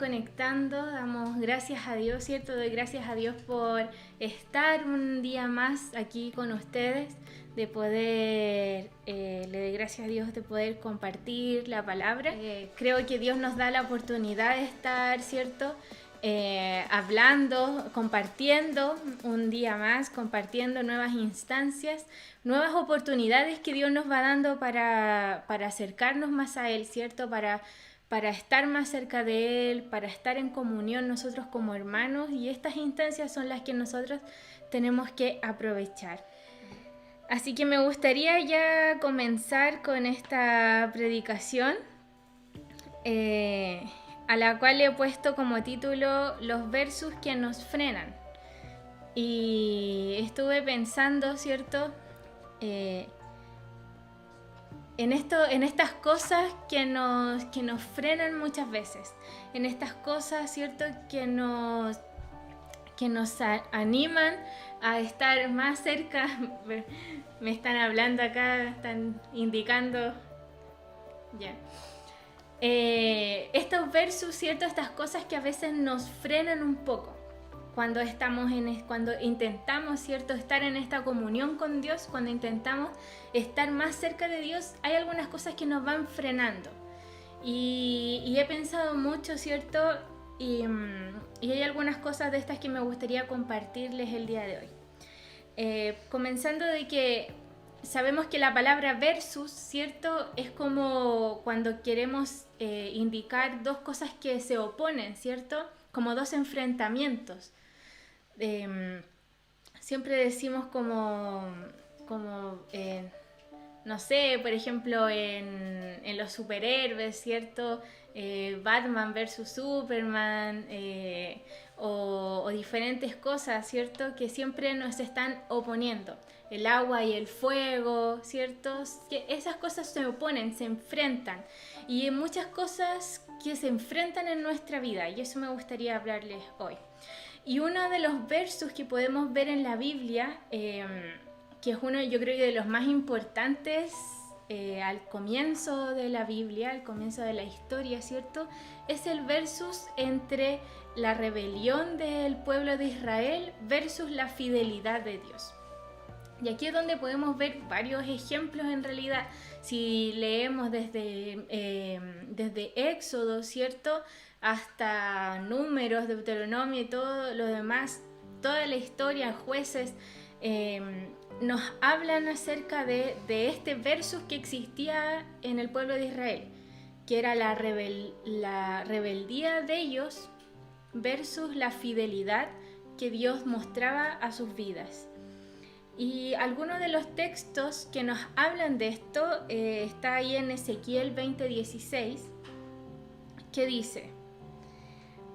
conectando, damos gracias a Dios, ¿cierto? Doy gracias a Dios por estar un día más aquí con ustedes, de poder, le doy gracias a Dios de poder compartir la palabra. Creo que Dios nos da la oportunidad de estar, ¿cierto? Hablando, compartiendo un día más, compartiendo nuevas instancias, nuevas oportunidades que Dios nos va dando para acercarnos más a Él, ¿cierto? Para estar más cerca de Él, para estar en comunión nosotros como hermanos, y estas instancias son las que nosotros tenemos que aprovechar. Así que me gustaría ya comenzar con esta predicación, a la cual he puesto como título los versos que nos frenan. Y estuve pensando, ¿cierto? En estas cosas que nos frenan muchas veces, en estas cosas, ¿cierto? que nos animan a estar más cerca. Me están hablando acá, están indicando ya. Estos versos, ¿cierto? Estas cosas que a veces nos frenan un poco cuando cuando intentamos, ¿cierto? estar en esta comunión con Dios, cuando intentamos estar más cerca de Dios, hay algunas cosas que nos van frenando. Y he pensado mucho, ¿cierto? Y hay algunas cosas de estas que me gustaría compartirles el día de hoy. Comenzando de que sabemos que la palabra versus, ¿cierto? Es como cuando queremos indicar dos cosas que se oponen, ¿cierto? Como dos enfrentamientos. Siempre decimos no sé, por ejemplo, en los superhéroes, ¿cierto? Batman versus Superman, o diferentes cosas, ¿cierto? Que siempre nos están oponiendo. El agua y el fuego, ¿cierto? Que esas cosas se oponen, se enfrentan. Y hay muchas cosas que se enfrentan en nuestra vida, y eso me gustaría hablarles hoy. Y uno de los versos que podemos ver en la Biblia, que es uno, yo creo que de los más importantes al comienzo de la Biblia, al comienzo de la historia, ¿cierto? Es el versus entre la rebelión del pueblo de Israel versus la fidelidad de Dios. Y aquí es donde podemos ver varios ejemplos en realidad. Si leemos desde Éxodo, ¿cierto? Hasta Números, Deuteronomio y todo lo demás, toda la historia, Jueces, nos hablan acerca de este versus que existía en el pueblo de Israel, que era la rebeldía de ellos versus la fidelidad que Dios mostraba a sus vidas. Y algunos de los textos que nos hablan de esto está ahí en Ezequiel 20:16, que dice: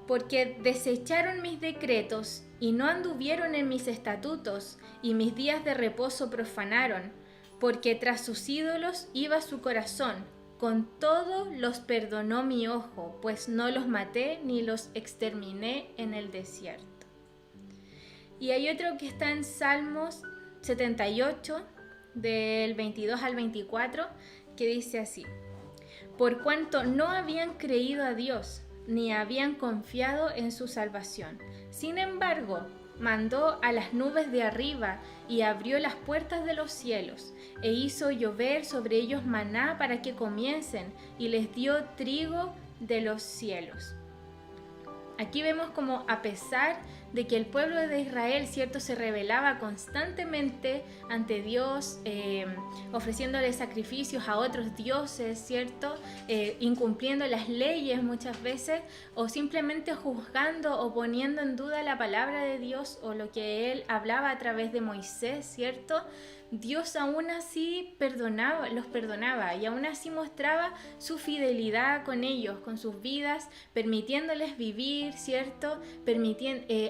porque desecharon mis decretos y no anduvieron en mis estatutos, y mis días de reposo profanaron, porque tras sus ídolos iba su corazón, con todo los perdonó mi ojo, pues no los maté ni los exterminé en el desierto. Y hay otro que está en Salmos 78, del 22 al 24, que dice así: por cuanto no habían creído a Dios, ni habían confiado en su salvación. Sin embargo, mandó a las nubes de arriba y abrió las puertas de los cielos, e hizo llover sobre ellos maná para que comiesen, y les dio trigo de los cielos. Aquí vemos como, a pesar de que el pueblo de Israel, ¿cierto?, se rebelaba constantemente ante Dios, ofreciéndole sacrificios a otros dioses, ¿cierto?, incumpliendo las leyes muchas veces, o simplemente juzgando o poniendo en duda la palabra de Dios o lo que Él hablaba a través de Moisés, ¿cierto?, Dios aún así los perdonaba, y aún así mostraba su fidelidad con ellos, con sus vidas, permitiéndoles vivir, ¿cierto?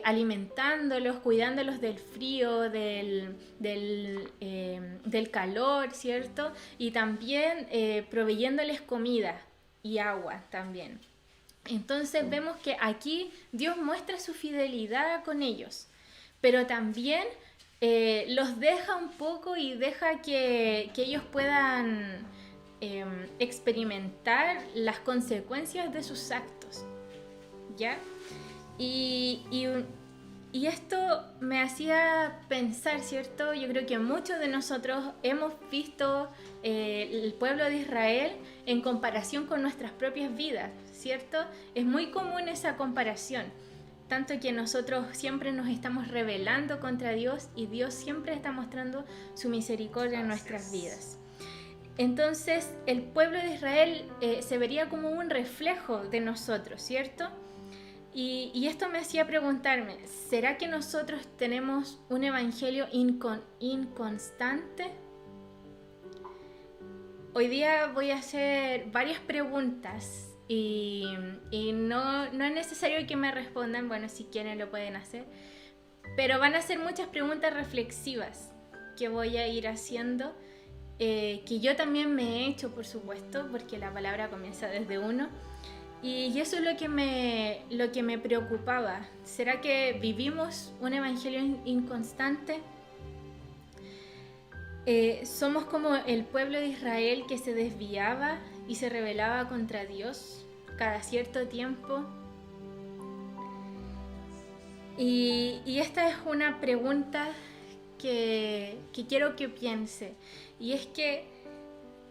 Alimentándolos, cuidándolos del frío, del calor, ¿cierto? Y también proveyéndoles comida y agua también. Entonces vemos que aquí Dios muestra su fidelidad con ellos, pero también los deja un poco y deja que ellos puedan experimentar las consecuencias de sus actos. ¿ya? Y esto me hacía pensar, ¿cierto? Yo creo que muchos de nosotros hemos visto el pueblo de Israel en comparación con nuestras propias vidas, ¿cierto? Es muy común esa comparación, tanto que nosotros siempre nos estamos rebelando contra Dios y Dios siempre está mostrando su misericordia en nuestras vidas. Entonces, el pueblo de Israel se vería como un reflejo de nosotros, ¿cierto? Y esto me hacía preguntarme, ¿será que nosotros tenemos un evangelio inconstante? Hoy día voy a hacer varias preguntas y no es necesario que me respondan, bueno, si quieren lo pueden hacer, pero van a ser muchas preguntas reflexivas que voy a ir haciendo, que yo también me he hecho, por supuesto, porque la palabra comienza desde uno. Y eso es lo que me preocupaba. ¿Será que vivimos un evangelio inconstante? Somos como el pueblo de Israel que se desviaba y se rebelaba contra Dios cada cierto tiempo. Y esta es una pregunta que quiero que piense. Y es que,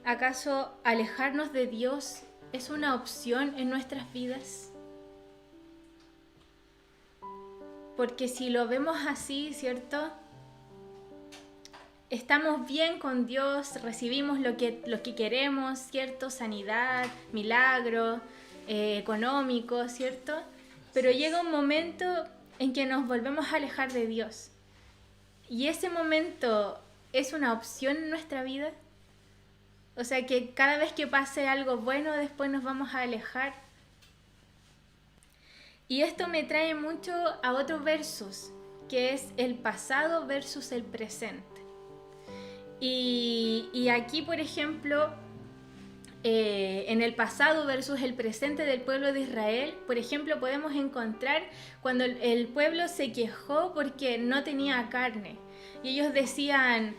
¿acaso alejarnos de Dios es una opción en nuestras vidas? Porque si lo vemos así, ¿cierto? Estamos bien con Dios, recibimos lo que queremos, ¿cierto? Sanidad, milagro, económico, ¿cierto? Pero llega un momento en que nos volvemos a alejar de Dios. ¿Y ese momento es una opción en nuestra vida? O sea, que cada vez que pase algo bueno, después nos vamos a alejar. Y esto me trae mucho a otros versos, que es el pasado versus el presente. Y aquí, por ejemplo, en el pasado versus el presente del pueblo de Israel, por ejemplo, podemos encontrar cuando el pueblo se quejó porque no tenía carne. Y ellos decían...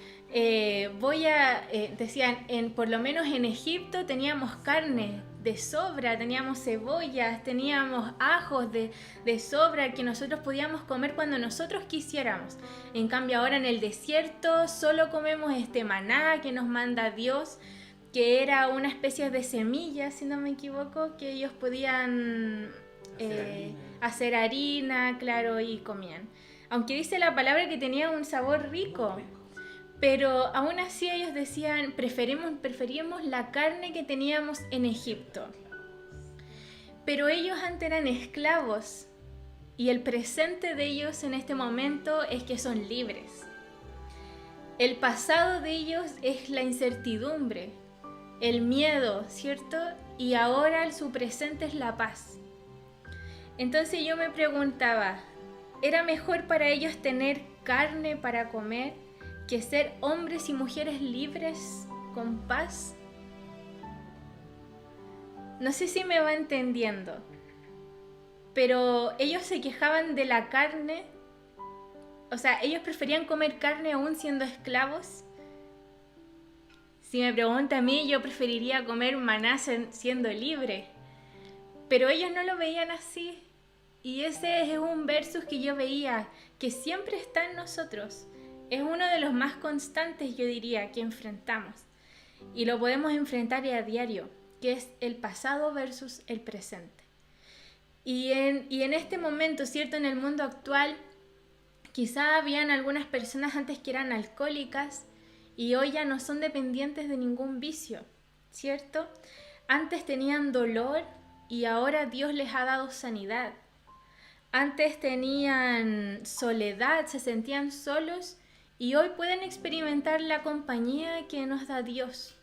por lo menos en Egipto teníamos carne de sobra, teníamos cebollas, teníamos ajos de sobra que nosotros podíamos comer cuando nosotros quisiéramos. En cambio ahora en el desierto solo comemos este maná que nos manda Dios, que era una especie de semilla, si no me equivoco, que ellos podían hacer harina, claro, y comían. Aunque dice la palabra que tenía un sabor rico. Pero aún así ellos decían, preferíamos la carne que teníamos en Egipto. Pero ellos antes eran esclavos y el presente de ellos en este momento es que son libres. El pasado de ellos es la incertidumbre, el miedo, ¿cierto? Y ahora su presente es la paz. Entonces yo me preguntaba, ¿era mejor para ellos tener carne para comer que ser hombres y mujeres libres con paz? No sé si me va entendiendo, pero ellos se quejaban de la carne, o sea, ellos preferían comer carne aún siendo esclavos. Si me pregunta a mí, yo preferiría comer maná siendo libre, pero ellos no lo veían así. Y ese es un versus que yo veía, que siempre está en nosotros. Es uno de los más constantes, yo diría, que enfrentamos. Y lo podemos enfrentar a diario, que es el pasado versus el presente. Y en este momento, ¿cierto? En el mundo actual, quizá habían algunas personas antes que eran alcohólicas y hoy ya no son dependientes de ningún vicio, ¿cierto? Antes tenían dolor y ahora Dios les ha dado sanidad. Antes tenían soledad, se sentían solos y hoy pueden experimentar la compañía que nos da Dios.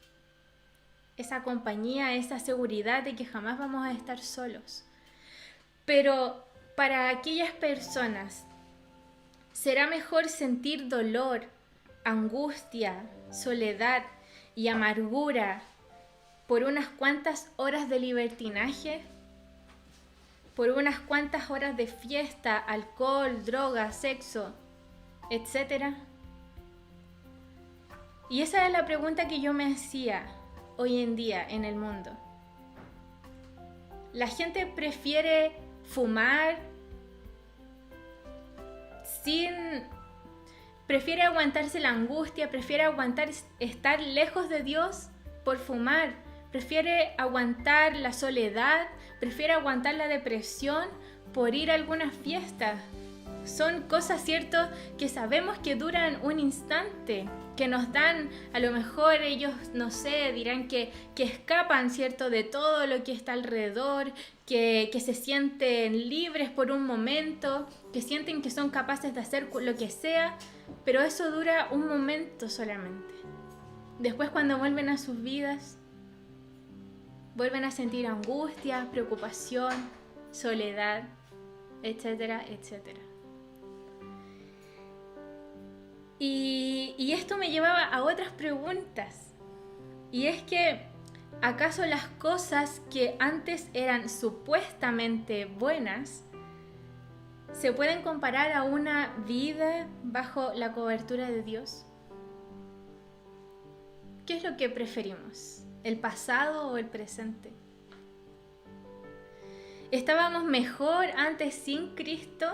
Esa compañía, esa seguridad de que jamás vamos a estar solos. Pero para aquellas personas, ¿será mejor sentir dolor, angustia, soledad y amargura por unas cuantas horas de libertinaje? ¿Por unas cuantas horas de fiesta, alcohol, droga, sexo, etcétera? Y esa es la pregunta que yo me hacía hoy en día en el mundo. La gente prefiere fumar, prefiere aguantarse la angustia, prefiere aguantar estar lejos de Dios por fumar, prefiere aguantar la soledad, prefiere aguantar la depresión por ir a alguna fiesta. Son cosas, ¿cierto?, que sabemos que duran un instante, que nos dan, a lo mejor ellos, no sé, dirán que escapan, ¿cierto?, de todo lo que está alrededor, que se sienten libres por un momento, que sienten que son capaces de hacer lo que sea, pero eso dura un momento solamente. Después, cuando vuelven a sus vidas, vuelven a sentir angustia, preocupación, soledad, etcétera, etcétera. Y esto me llevaba a otras preguntas. Y es que, ¿acaso las cosas que antes eran supuestamente buenas se pueden comparar a una vida bajo la cobertura de Dios? ¿Qué es lo que preferimos? ¿El pasado o el presente? ¿Estábamos mejor antes sin Cristo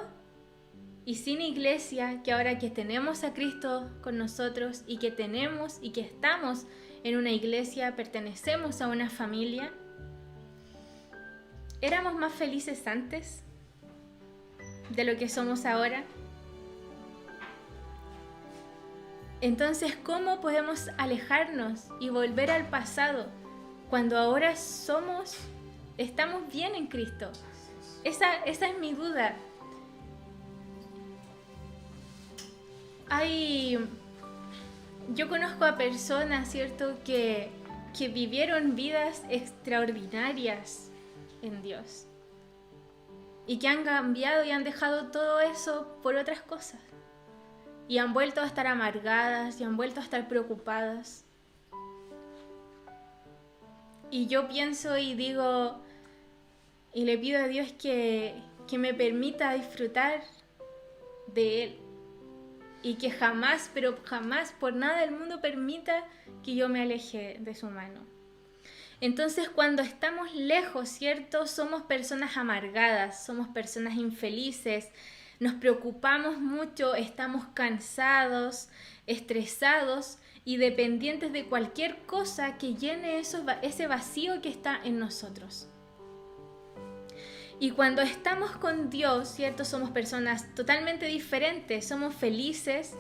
y sin iglesia que ahora que tenemos a Cristo con nosotros y que tenemos y que estamos en una iglesia, pertenecemos a una familia? ¿Éramos más felices antes de lo que somos ahora? Entonces, ¿cómo podemos alejarnos y volver al pasado cuando ahora estamos bien en Cristo? Esa es mi duda. Yo conozco a personas, ¿cierto?, que vivieron vidas extraordinarias en Dios y que han cambiado y han dejado todo eso por otras cosas y han vuelto a estar amargadas y han vuelto a estar preocupadas. Y yo pienso y digo y le pido a Dios que me permita disfrutar de Él. Y que jamás, pero jamás, por nada del mundo permita que yo me aleje de su mano. Entonces, cuando estamos lejos, ¿cierto?, somos personas amargadas, somos personas infelices, nos preocupamos mucho, estamos cansados, estresados y dependientes de cualquier cosa que llene ese vacío que está en nosotros. Y cuando estamos con Dios, ¿cierto?, somos personas totalmente diferentes, somos felices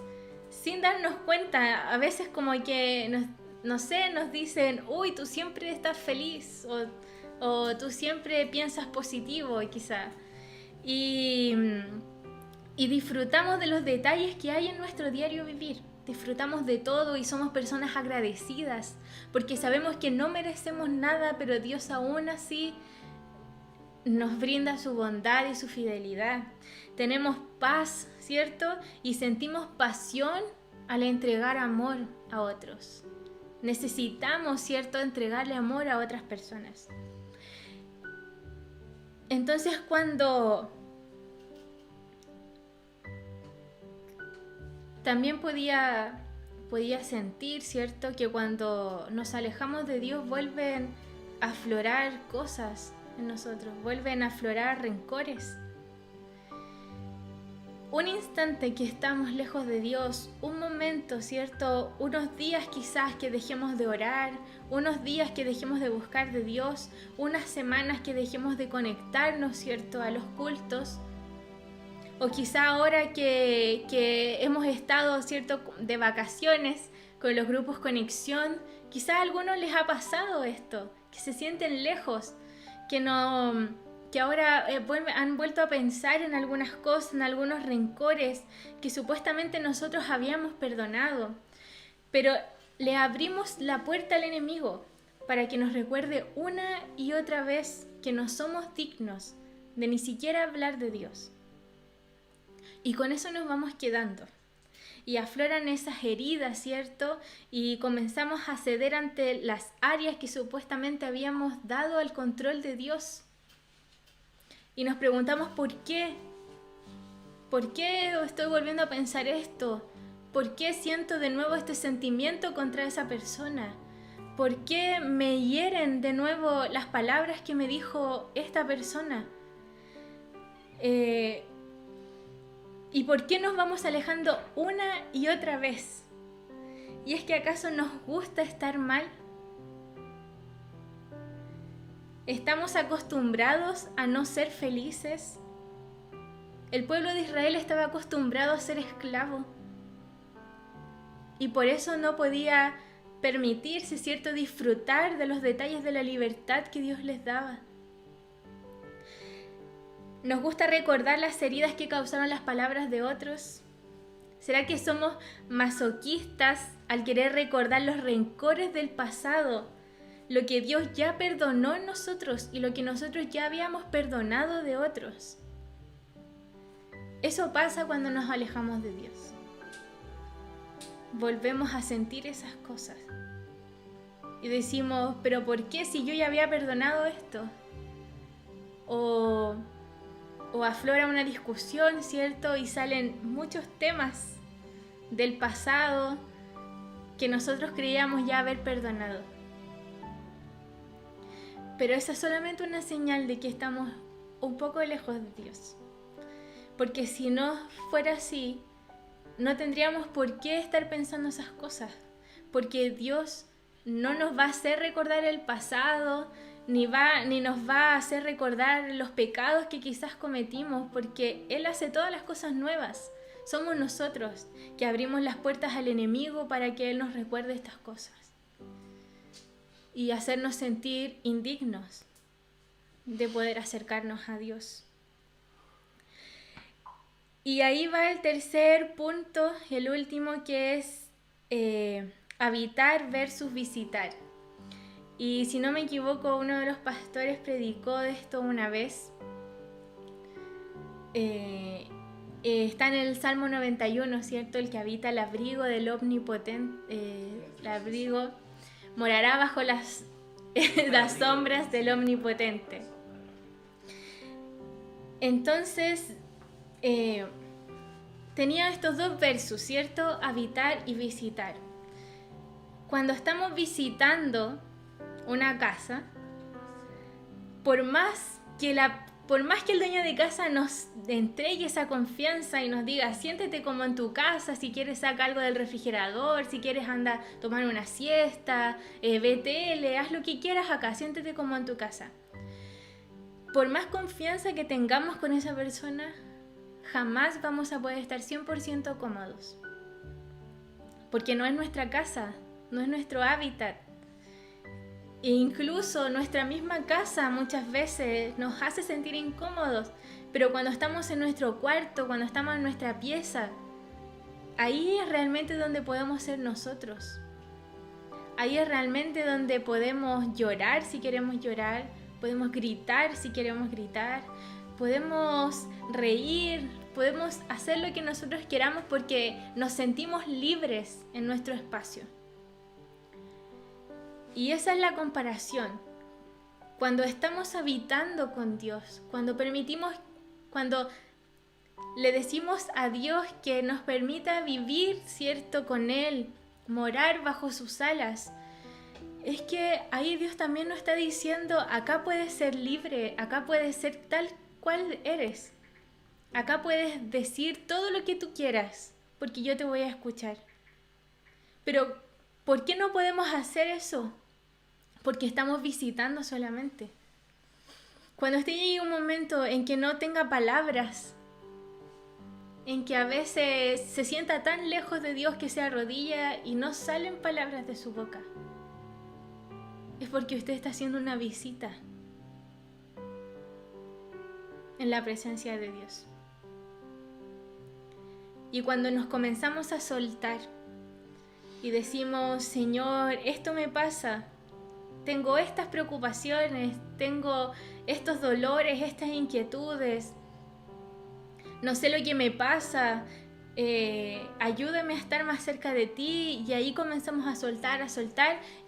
sin darnos cuenta. A veces como que, nos dicen, uy, tú siempre estás feliz o tú siempre piensas positivo quizá. Y disfrutamos de los detalles que hay en nuestro diario vivir. Disfrutamos de todo y somos personas agradecidas porque sabemos que no merecemos nada, pero Dios aún así nos brinda su bondad y su fidelidad. Tenemos paz, ¿cierto? Y sentimos pasión al entregar amor a otros. Necesitamos, ¿cierto?, entregarle amor a otras personas. Entonces, cuando también podía sentir, ¿cierto?, que cuando nos alejamos de Dios vuelven a aflorar cosas en nosotros, vuelven a aflorar rencores. Un instante que estamos lejos de Dios, un momento, ¿cierto?, unos días quizás que dejemos de orar, unos días que dejemos de buscar de Dios, unas semanas que dejemos de conectarnos, ¿cierto?, a los cultos, o quizá ahora que hemos estado, ¿cierto?, de vacaciones con los grupos Conexión, quizá a algunos les ha pasado esto, que se sienten lejos, que ahora han vuelto a pensar en algunas cosas, en algunos rencores que supuestamente nosotros habíamos perdonado, pero le abrimos la puerta al enemigo para que nos recuerde una y otra vez que no somos dignos de ni siquiera hablar de Dios. Y con eso nos vamos quedando. Y afloran esas heridas, ¿cierto? Y comenzamos a ceder ante las áreas que supuestamente habíamos dado al control de Dios. Y nos preguntamos ¿por qué? ¿Por qué estoy volviendo a pensar esto? ¿Por qué siento de nuevo este sentimiento contra esa persona? ¿Por qué me hieren de nuevo las palabras que me dijo esta persona? ¿Y por qué nos vamos alejando una y otra vez? ¿Y es que acaso nos gusta estar mal? ¿Estamos acostumbrados a no ser felices? El pueblo de Israel estaba acostumbrado a ser esclavo y por eso no podía permitirse, ¿cierto?, disfrutar de los detalles de la libertad que Dios les daba. ¿Nos gusta recordar las heridas que causaron las palabras de otros? ¿Será que somos masoquistas al querer recordar los rencores del pasado, lo que Dios ya perdonó en nosotros y lo que nosotros ya habíamos perdonado de otros? Eso pasa cuando nos alejamos de Dios. Volvemos a sentir esas cosas y decimos, ¿pero por qué si yo ya había perdonado esto? O aflora una discusión, ¿cierto? Y salen muchos temas del pasado que nosotros creíamos ya haber perdonado. Pero esa es solamente una señal de que estamos un poco lejos de Dios. Porque si no fuera así, no tendríamos por qué estar pensando esas cosas. Porque Dios no nos va a hacer recordar el pasado, ni nos va a hacer recordar los pecados que quizás cometimos, porque Él hace todas las cosas nuevas. Somos nosotros que abrimos las puertas al enemigo para que Él nos recuerde estas cosas y hacernos sentir indignos de poder acercarnos a Dios. Y ahí va el tercer punto, el último, que es habitar versus visitar. Y si no me equivoco, uno de los pastores predicó de esto una vez. Está en el Salmo 91, ¿cierto? El que habita el abrigo del Omnipotente, el abrigo morará bajo las sombras del Omnipotente. Entonces, tenía estos dos versos, ¿cierto? Habitar y visitar. Cuando estamos visitando una casa, por más que el dueño de casa nos entregue esa confianza y nos diga, siéntete como en tu casa, si quieres saca algo del refrigerador, si quieres anda a tomar una siesta, ve tele, haz lo que quieras acá, siéntete como en tu casa. Por más confianza que tengamos con esa persona, jamás vamos a poder estar 100% cómodos. Porque no es nuestra casa, no es nuestro hábitat. E incluso nuestra misma casa muchas veces nos hace sentir incómodos, pero cuando estamos en nuestro cuarto, cuando estamos en nuestra pieza, ahí es realmente donde podemos ser nosotros. Ahí es realmente donde podemos llorar si queremos llorar, podemos gritar si queremos gritar, podemos reír, podemos hacer lo que nosotros queramos porque nos sentimos libres en nuestro espacio. Y esa es la comparación. Cuando estamos habitando con Dios, cuando le decimos a Dios que nos permita vivir, ¿cierto?, con Él, morar bajo sus alas, es que ahí Dios también nos está diciendo, acá puedes ser libre, acá puedes ser tal cual eres. Acá puedes decir todo lo que tú quieras, porque yo te voy a escuchar. Pero, ¿por qué no podemos hacer eso? Porque estamos visitando solamente. Cuando usted llegue a un momento en que no tenga palabras, en que a veces se sienta tan lejos de Dios que se arrodilla y no salen palabras de su boca, es porque usted está haciendo una visita en la presencia de Dios. Y cuando nos comenzamos a soltar y decimos, Señor, esto me pasa, tengo estas preocupaciones, tengo estos dolores, estas inquietudes, no sé lo que me pasa, ayúdame a estar más cerca de ti, y ahí comenzamos a soltar,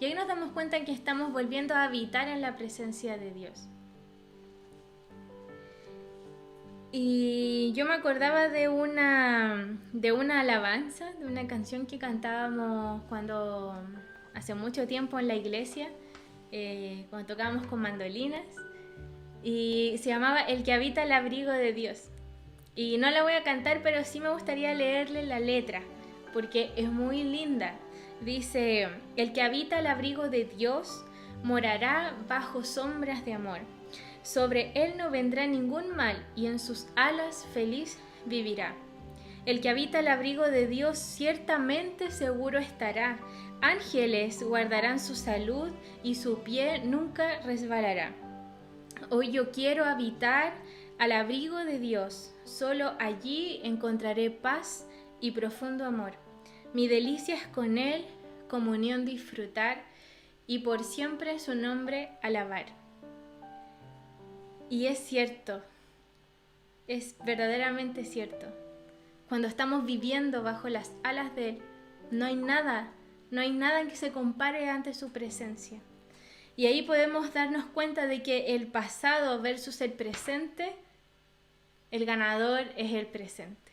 y ahí nos damos cuenta que estamos volviendo a habitar en la presencia de Dios. Y yo me acordaba de una alabanza, de una canción que cantábamos hace mucho tiempo en la iglesia, cuando tocábamos con mandolinas, y se llamaba El que habita el abrigo de Dios. Y no la voy a cantar, pero sí me gustaría leerle la letra, porque es muy linda. Dice: el que habita el abrigo de Dios morará bajo sombras de amor. Sobre él no vendrá ningún mal, y en sus alas feliz vivirá. El que habita el abrigo de Dios ciertamente seguro estará. Ángeles guardarán su salud, y su pie nunca resbalará. Hoy yo quiero habitar al abrigo de Dios. Solo allí encontraré paz y profundo amor. Mi delicia es con Él, comunión disfrutar, y por siempre su nombre alabar. Y es cierto, es verdaderamente cierto. Cuando estamos viviendo bajo las alas de Él, no hay nada que se compare ante su presencia. Y ahí podemos darnos cuenta de que el pasado versus el presente, el ganador es el presente,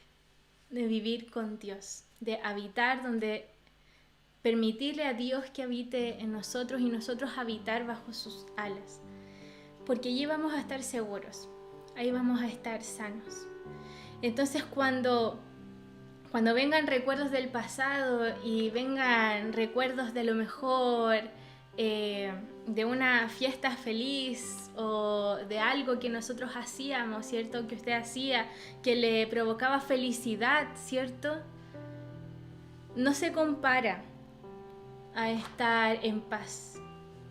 de vivir con Dios, de habitar donde permitirle a Dios que habite en nosotros y nosotros habitar bajo sus alas. Porque allí vamos a estar seguros, ahí vamos a estar sanos. Entonces cuando vengan recuerdos del pasado y vengan recuerdos de lo mejor, de una fiesta feliz o de algo que nosotros hacíamos, ¿cierto? Que usted hacía, que le provocaba felicidad, ¿cierto? No se compara a estar en paz,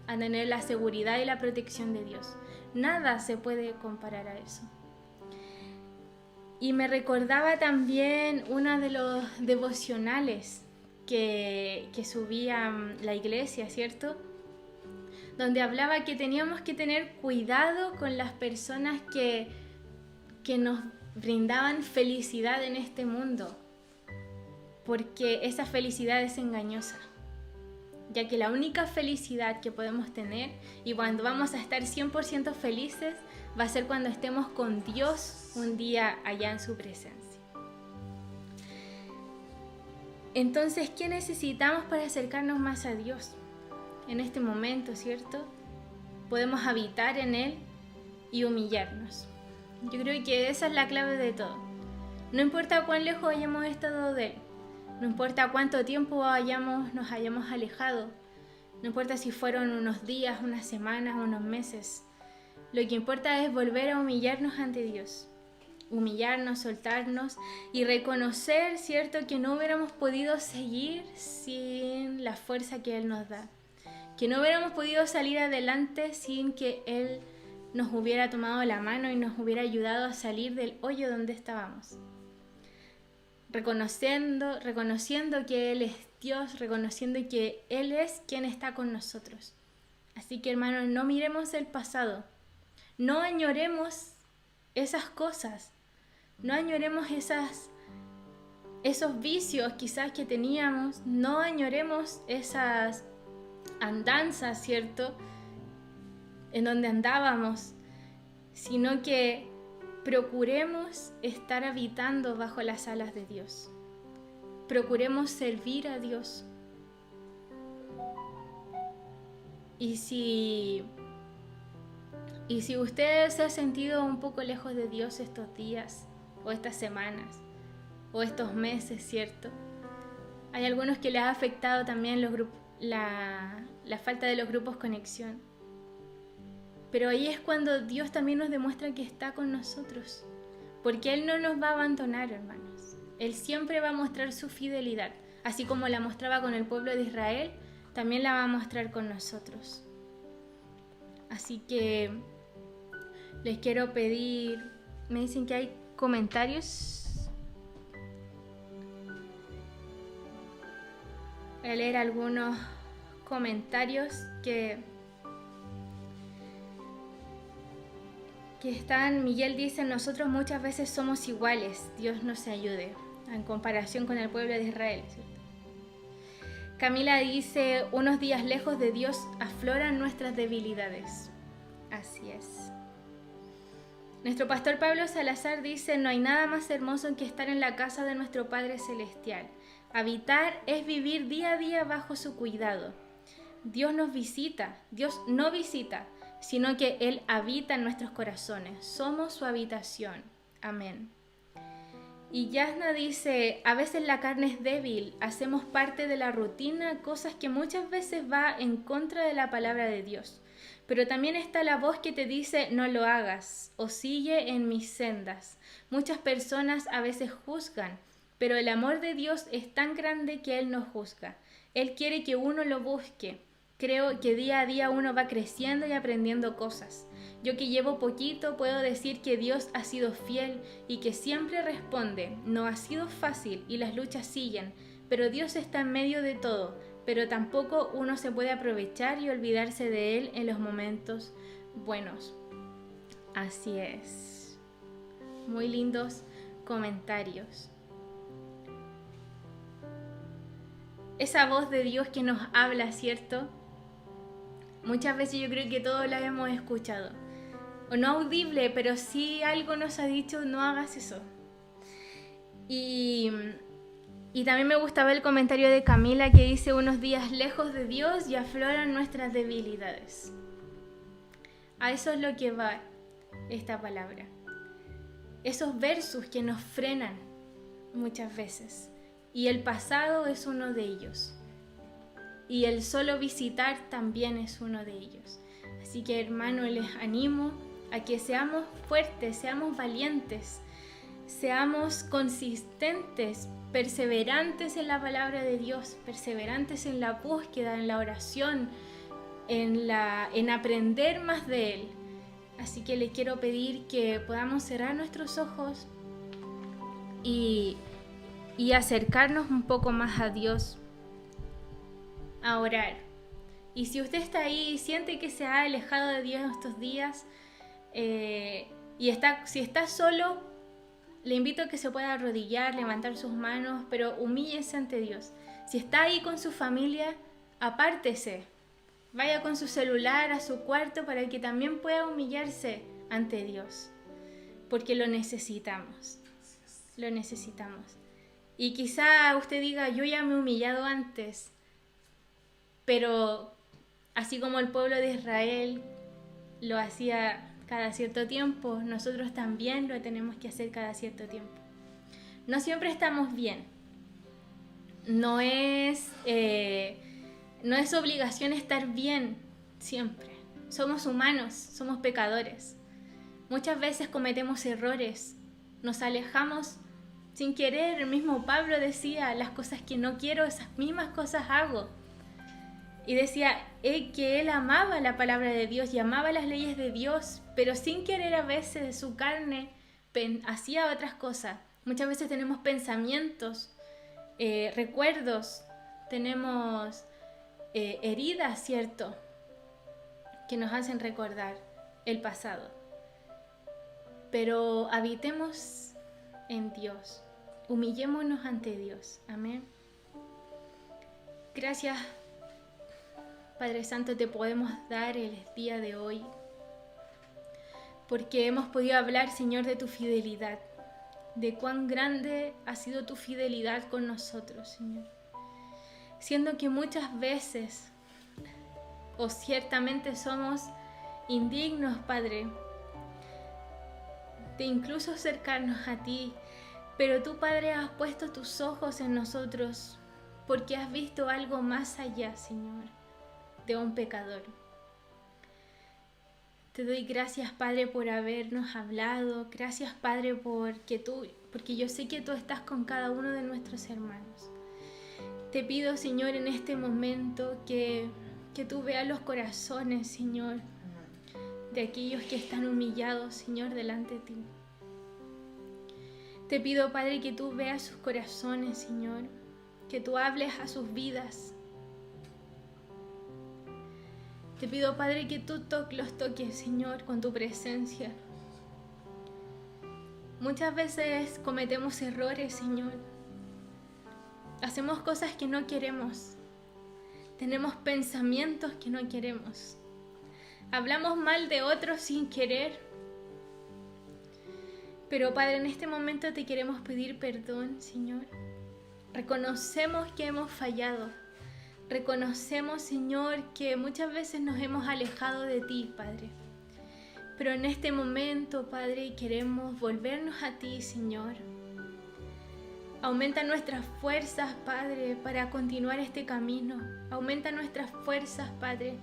a tener la seguridad y la protección de Dios. Nada se puede comparar a eso. Y me recordaba también uno de los devocionales que subía la iglesia, ¿cierto? Donde hablaba que teníamos que tener cuidado con las personas que nos brindaban felicidad en este mundo, porque esa felicidad es engañosa, ya que la única felicidad que podemos tener y cuando vamos a estar 100% felices va a ser cuando estemos con Dios un día allá en su presencia. Entonces, ¿qué necesitamos para acercarnos más a Dios? En este momento, ¿cierto? Podemos habitar en Él y humillarnos. Yo creo que esa es la clave de todo. No importa cuán lejos hayamos estado de Él, no importa cuánto tiempo nos hayamos alejado, no importa si fueron unos días, unas semanas, unos meses. Lo que importa es volver a humillarnos ante Dios. Humillarnos, soltarnos y reconocer, ¿cierto?, que no hubiéramos podido seguir sin la fuerza que Él nos da. Que no hubiéramos podido salir adelante sin que Él nos hubiera tomado la mano y nos hubiera ayudado a salir del hoyo donde estábamos. Reconociendo que Él es Dios, reconociendo que Él es quien está con nosotros. Así que, hermanos, no miremos el pasado, no añoremos esas cosas, no añoremos esos vicios quizás que teníamos, no añoremos esas andanzas, ¿cierto?, en donde andábamos, sino que procuremos estar habitando bajo las alas de Dios. Procuremos servir a Dios. Y si usted se ha sentido un poco lejos de Dios estos días, o estas semanas, o estos meses, ¿cierto? Hay algunos que les ha afectado también la falta de los grupos conexión. Pero ahí es cuando Dios también nos demuestra que está con nosotros, porque Él no nos va a abandonar, hermanos. Él siempre va a mostrar su fidelidad, así como la mostraba con el pueblo de Israel, también la va a mostrar con nosotros. Así que les quiero pedir, me dicen que hay comentarios. Voy a leer algunos comentarios que están. Miguel dice: nosotros muchas veces somos iguales, Dios nos ayude, en comparación con el pueblo de Israel, ¿cierto? Camila dice: unos días lejos de Dios afloran nuestras debilidades. Así es. Nuestro pastor Pablo Salazar dice: no hay nada más hermoso que estar en la casa de nuestro Padre Celestial. Habitar es vivir día a día bajo su cuidado. Dios nos visita, Dios no visita, sino que Él habita en nuestros corazones. Somos su habitación. Amén. Y Yasna dice, a veces la carne es débil, hacemos parte de la rutina, cosas que muchas veces va en contra de la palabra de Dios. Pero también está la voz que te dice, no lo hagas, o sigue en mis sendas. Muchas personas a veces juzgan, pero el amor de Dios es tan grande que Él no juzga. Él quiere que uno lo busque. Creo que día a día uno va creciendo y aprendiendo cosas. Yo que llevo poquito puedo decir que Dios ha sido fiel y que siempre responde. No ha sido fácil y las luchas siguen, pero Dios está en medio de todo. Pero tampoco uno se puede aprovechar y olvidarse de Él en los momentos buenos. Así es. Muy lindos comentarios. Esa voz de Dios que nos habla, ¿cierto? Muchas veces yo creo que todos la hemos escuchado. O no audible, pero sí algo nos ha dicho, no hagas eso. Y también me gustaba el comentario de Camila que dice, unos días lejos de Dios y afloran nuestras debilidades. A eso es lo que va esta palabra. Esos versos que nos frenan muchas veces. Y el pasado es uno de ellos. Y el solo visitar también es uno de ellos. Así que, hermano, les animo a que seamos fuertes, seamos valientes, seamos consistentes, perseverantes en la palabra de Dios, perseverantes en la búsqueda, en la oración, en aprender más de Él. Así que le quiero pedir que podamos cerrar nuestros ojos y acercarnos un poco más a Dios, a orar. Y si usted está ahí y siente que se ha alejado de Dios estos días, si está solo, le invito a que se pueda arrodillar, levantar sus manos, pero humíllese ante Dios. Si está ahí con su familia, apártese. Vaya con su celular a su cuarto para que también pueda humillarse ante Dios. Porque lo necesitamos. Lo necesitamos. Y quizá usted diga, yo ya me he humillado antes. Pero así como el pueblo de Israel lo hacía cada cierto tiempo, nosotros también lo tenemos que hacer cada cierto tiempo. No siempre estamos bien. No es obligación estar bien siempre. Somos humanos, somos pecadores. Muchas veces cometemos errores, nos alejamos sin querer. El mismo Pablo decía, las cosas que no quiero, esas mismas cosas hago. Y decía que él amaba la palabra de Dios y amaba las leyes de Dios, pero sin querer a veces de su carne hacía otras cosas. Muchas veces tenemos pensamientos, recuerdos, tenemos heridas, ¿cierto?, que nos hacen recordar el pasado. Pero habitemos en Dios, humillémonos ante Dios. Amén. Gracias, Padre Santo, te podemos dar el día de hoy, porque hemos podido hablar, Señor, de tu fidelidad, de cuán grande ha sido tu fidelidad con nosotros, Señor. Siendo que muchas veces, o ciertamente somos indignos, Padre, de incluso acercarnos a ti, pero tú, Padre, has puesto tus ojos en nosotros, porque has visto algo más allá, Señor, de un pecador. Te doy gracias, Padre, por habernos hablado. Gracias, Padre, porque yo sé que tú estás con cada uno de nuestros hermanos. Te pido, Señor, en este momento que tú veas los corazones, Señor, de aquellos que están humillados, Señor, delante de ti. Te pido, Padre, que tú veas sus corazones, Señor, que tú hables a sus vidas. Te pido, Padre, que tú los toques, Señor, con tu presencia. Muchas veces cometemos errores, Señor. Hacemos cosas que no queremos. Tenemos pensamientos que no queremos. Hablamos mal de otros sin querer. Pero, Padre, en este momento te queremos pedir perdón, Señor. Reconocemos que hemos fallado. Reconocemos, Señor, que muchas veces nos hemos alejado de ti, Padre. Pero en este momento, Padre, queremos volvernos a ti, Señor. Aumenta nuestras fuerzas, Padre, para continuar este camino. Aumenta nuestras fuerzas, Padre,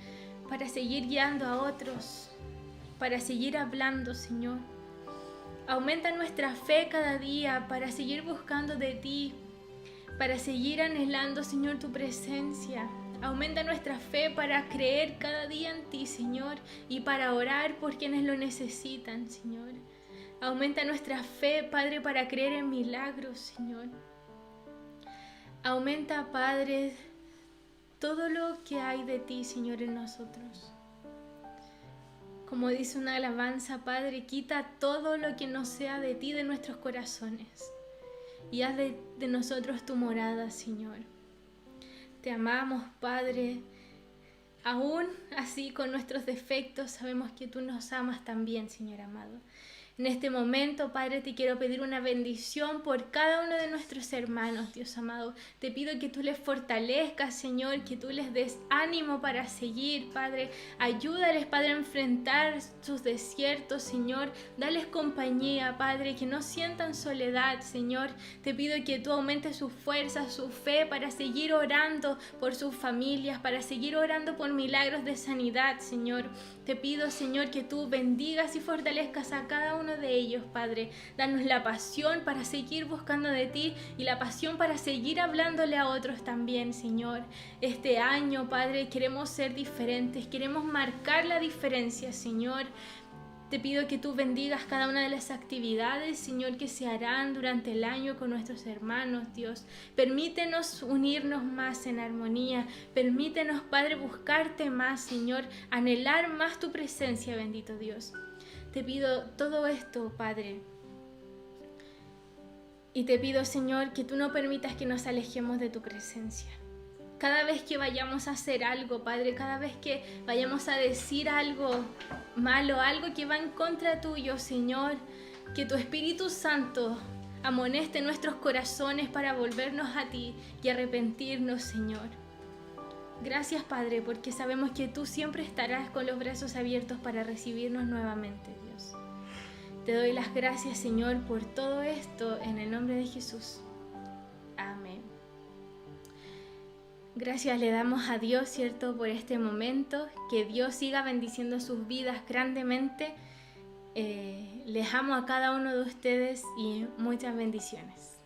para seguir guiando a otros, para seguir hablando, Señor. Aumenta nuestra fe cada día para seguir buscando de ti, para seguir anhelando, Señor, tu presencia. Aumenta nuestra fe para creer cada día en ti, Señor, y para orar por quienes lo necesitan, Señor. Aumenta nuestra fe, Padre, para creer en milagros, Señor. Aumenta, Padre, todo lo que hay de ti, Señor, en nosotros. Como dice una alabanza, Padre, quita todo lo que no sea de ti de nuestros corazones y haz de nosotros tu morada, Señor. Te amamos, Padre. Aún así, con nuestros defectos, sabemos que tú nos amas también, Señor amado. En este momento, Padre, te quiero pedir una bendición por cada uno de nuestros hermanos, Dios amado. Te pido que tú les fortalezcas, Señor, que tú les des ánimo para seguir, Padre. Ayúdales, Padre, a enfrentar sus desiertos, Señor. Dales compañía, Padre, que no sientan soledad, Señor. Te pido que tú aumentes su fuerza, su fe para seguir orando por sus familias, para seguir orando por milagros de sanidad, Señor. Te pido, Señor, que tú bendigas y fortalezcas a cada uno de ellos, Padre. Danos la pasión para seguir buscando de ti y la pasión para seguir hablándole a otros también, Señor. Este año, Padre, queremos ser diferentes, queremos marcar la diferencia, Señor. Te pido que tú bendigas cada una de las actividades, Señor, que se harán durante el año con nuestros hermanos, Dios. Permítenos unirnos más en armonía. Permítenos, Padre, buscarte más, Señor, anhelar más tu presencia, bendito Dios. Te pido todo esto, Padre. Y te pido, Señor, que tú no permitas que nos alejemos de tu presencia. Cada vez que vayamos a hacer algo, Padre, cada vez que vayamos a decir algo malo, algo que va en contra tuyo, Señor, que tu Espíritu Santo amoneste nuestros corazones para volvernos a ti y arrepentirnos, Señor. Gracias, Padre, porque sabemos que tú siempre estarás con los brazos abiertos para recibirnos nuevamente, Dios. Te doy las gracias, Señor, por todo esto, en el nombre de Jesús. Amén. Gracias le damos a Dios, ¿cierto?, por este momento. Que Dios siga bendiciendo sus vidas grandemente. Les amo a cada uno de ustedes y muchas bendiciones.